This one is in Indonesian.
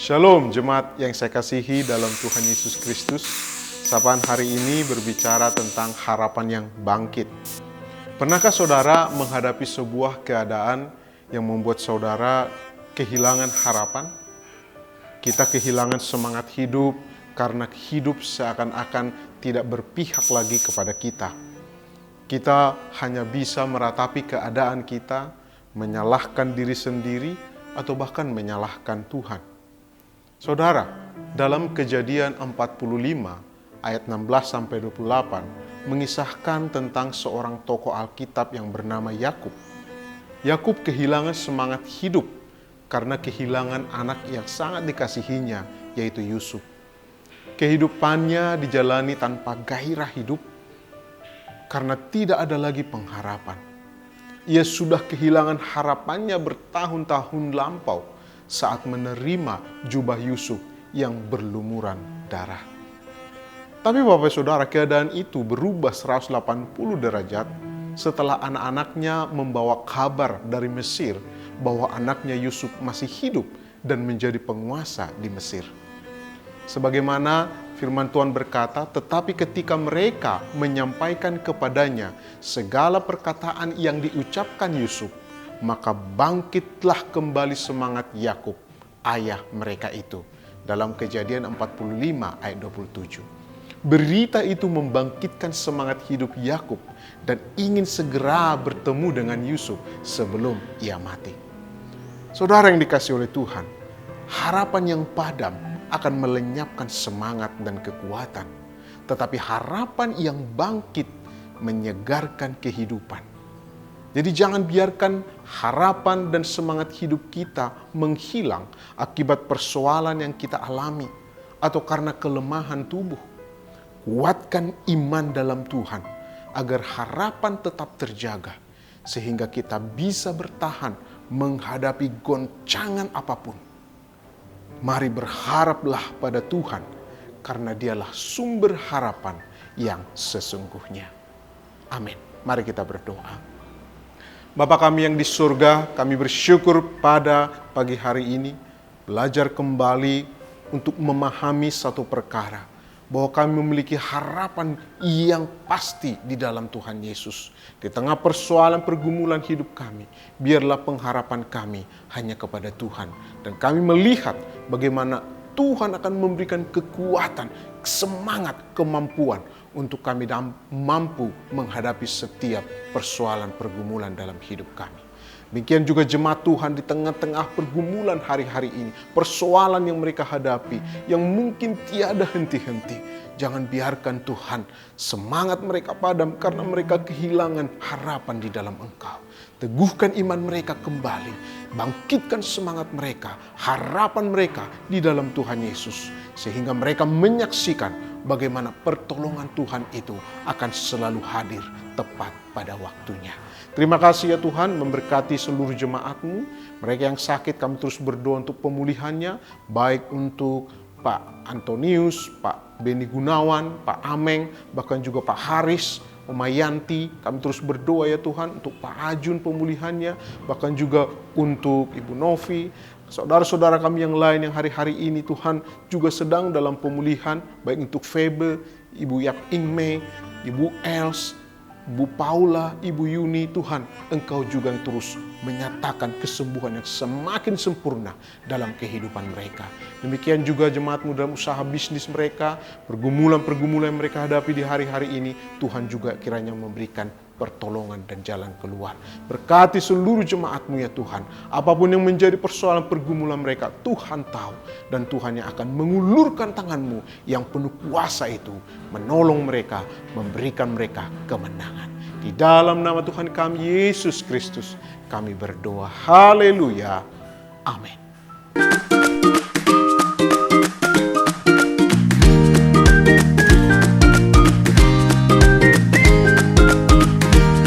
Shalom jemaat yang saya kasihi dalam Tuhan Yesus Kristus. Sapaan hari ini berbicara tentang harapan yang bangkit. Pernahkah saudara menghadapi sebuah keadaan yang membuat saudara kehilangan harapan? Kita kehilangan semangat hidup karena hidup seakan-akan tidak berpihak lagi kepada kita. Kita hanya bisa meratapi keadaan kita, menyalahkan diri sendiri, atau bahkan menyalahkan Tuhan. Saudara, dalam Kejadian 45 ayat 16-28 mengisahkan tentang seorang tokoh Alkitab yang bernama Yakub. Yakub kehilangan semangat hidup karena kehilangan anak yang sangat dikasihinya, yaitu Yusuf. Kehidupannya dijalani tanpa gairah hidup karena tidak ada lagi pengharapan. Ia sudah kehilangan harapannya bertahun-tahun lampau saat menerima jubah Yusuf yang berlumuran darah. Tapi Bapak Saudara, keadaan itu berubah 180 derajat setelah anak-anaknya membawa kabar dari Mesir bahwa anaknya Yusuf masih hidup dan menjadi penguasa di Mesir. Sebagaimana firman Tuhan berkata, tetapi ketika mereka menyampaikan kepadanya segala perkataan yang diucapkan Yusuf, maka bangkitlah kembali semangat Yakub, ayah mereka itu. Dalam Kejadian 45 ayat 27. Berita itu membangkitkan semangat hidup Yakub dan ingin segera bertemu dengan Yusuf sebelum ia mati. Saudara yang dikasihi oleh Tuhan, harapan yang padam akan melenyapkan semangat dan kekuatan. Tetapi harapan yang bangkit menyegarkan kehidupan. Jadi jangan biarkan harapan dan semangat hidup kita menghilang akibat persoalan yang kita alami atau karena kelemahan tubuh. Kuatkan iman dalam Tuhan agar harapan tetap terjaga sehingga kita bisa bertahan menghadapi goncangan apapun. Mari berharaplah pada Tuhan karena Dialah sumber harapan yang sesungguhnya. Amin. Mari kita berdoa. Bapa kami yang di surga, kami bersyukur pada pagi hari ini belajar kembali untuk memahami satu perkara, bahwa kami memiliki harapan yang pasti di dalam Tuhan Yesus. Di tengah persoalan pergumulan hidup kami, biarlah pengharapan kami hanya kepada Tuhan. Dan kami melihat bagaimana Tuhan akan memberikan kekuatan, semangat, kemampuan untuk kami mampu menghadapi setiap persoalan pergumulan dalam hidup kami. Demikian juga jemaat Tuhan di tengah-tengah pergumulan hari-hari ini, persoalan yang mereka hadapi yang mungkin tiada henti-henti. Jangan biarkan Tuhan semangat mereka padam karena mereka kehilangan harapan di dalam Engkau. Teguhkan iman mereka kembali, bangkitkan semangat mereka, harapan mereka di dalam Tuhan Yesus. Sehingga mereka menyaksikan bagaimana pertolongan Tuhan itu akan selalu hadir tepat pada waktunya. Terima kasih ya Tuhan, memberkati seluruh jemaat-Mu. Mereka yang sakit kami terus berdoa untuk pemulihannya, baik untuk Pak Antonius, Pak Beni Gunawan, Pak Ameng, bahkan juga Pak Haris, Umayanti. Kami terus berdoa ya Tuhan untuk Pak Ajun pemulihannya, bahkan juga untuk Ibu Novi, saudara-saudara kami yang lain yang hari-hari ini Tuhan juga sedang dalam pemulihan, baik untuk Febe, Ibu Yap Ingme, Ibu Els, Ibu Paula, Ibu Yuni. Tuhan, Engkau juga yang terus menyatakan kesembuhan yang semakin sempurna dalam kehidupan mereka. Demikian juga jemaat-Mu dalam usaha bisnis mereka, pergumulan-pergumulan yang mereka hadapi di hari-hari ini, Tuhan juga kiranya memberikan pertolongan dan jalan keluar. Berkati seluruh jemaat-Mu ya Tuhan. Apapun yang menjadi persoalan pergumulan mereka, Tuhan tahu. Dan Tuhan yang akan mengulurkan tangan-Mu yang penuh kuasa itu, menolong mereka, memberikan mereka kemenangan. Di dalam nama Tuhan kami, Yesus Kristus, kami berdoa. Haleluya. Amin.